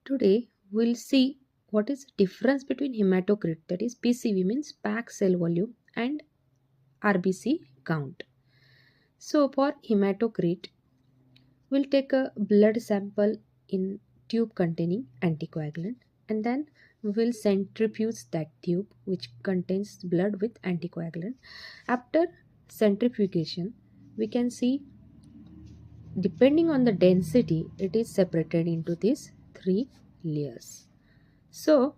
Today we'll see what is the difference between hematocrit, that is PCV means packed cell volume, and RBC count. So for hematocrit, we'll take a blood sample in tube containing anticoagulant, and then we will centrifuge that tube which contains blood with anticoagulant. After centrifugation, we can see, depending on the density, it is separated into these three layers. So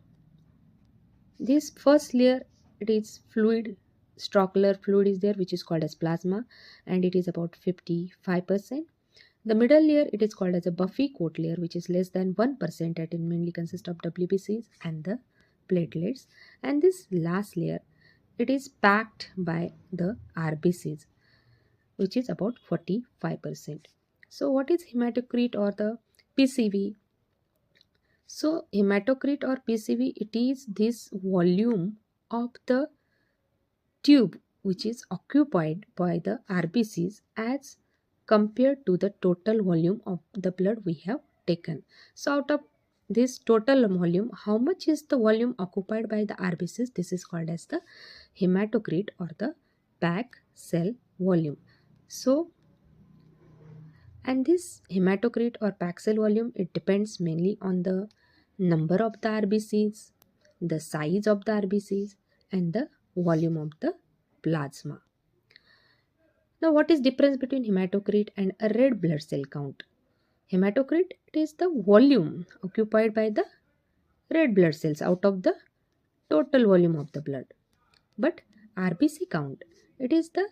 this first layer, it is fluid, strocular fluid is there, which is called as plasma, and it is about 55%. The middle layer, it is called as a buffy coat layer, which is less than 1%, and it mainly consists of WBCs and the platelets. And this last layer, it is packed by the RBCs, which is about 45%. So what is hematocrit or the PCV? So hematocrit or PCV, it is this volume of the tube which is occupied by the RBCs as compared to the total volume of the blood we have taken. So out of this total volume, how much is the volume occupied by the RBCs? This is called as the hematocrit or the packed cell volume. So, and this hematocrit or packed cell volume, it depends mainly on the number of the RBCs, the size of the RBCs, and the volume of the plasma. Now, what is difference between hematocrit and a red blood cell count? Hematocrit, it is the volume occupied by the red blood cells out of the total volume of the blood. But RBC count, it is the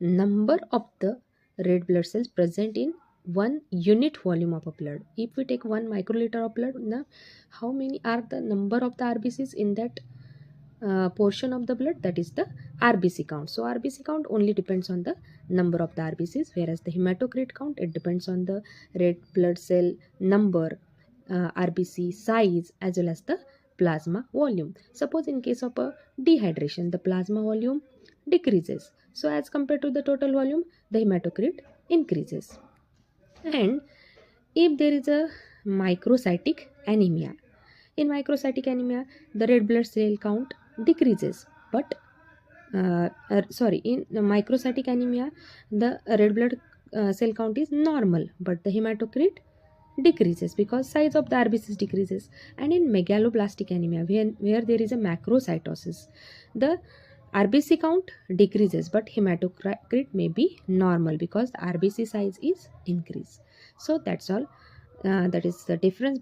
number of the red blood cells present in one unit volume of a blood. If we take 1 microliter of blood, now how many are the number of the RBCs in that portion of the blood? That is the RBC count. So RBC count only depends on the number of the RBCs, whereas the hematocrit count, it depends on the red blood cell number, RBC size, as well as the plasma volume. Suppose in case of a dehydration, the plasma volume decreases. So as compared to the total volume, the hematocrit increases. And if there is a microcytic anemia, in microcytic anemia, the red blood cell count decreases, but in the microcytic anemia, the red blood cell count is normal, but the hematocrit decreases because size of the RBCs decreases. And in megaloblastic anemia, where there is a macrocytosis, the RBC count decreases, but hematocrit may be normal because the RBC size is increased. So that's all. That is the difference.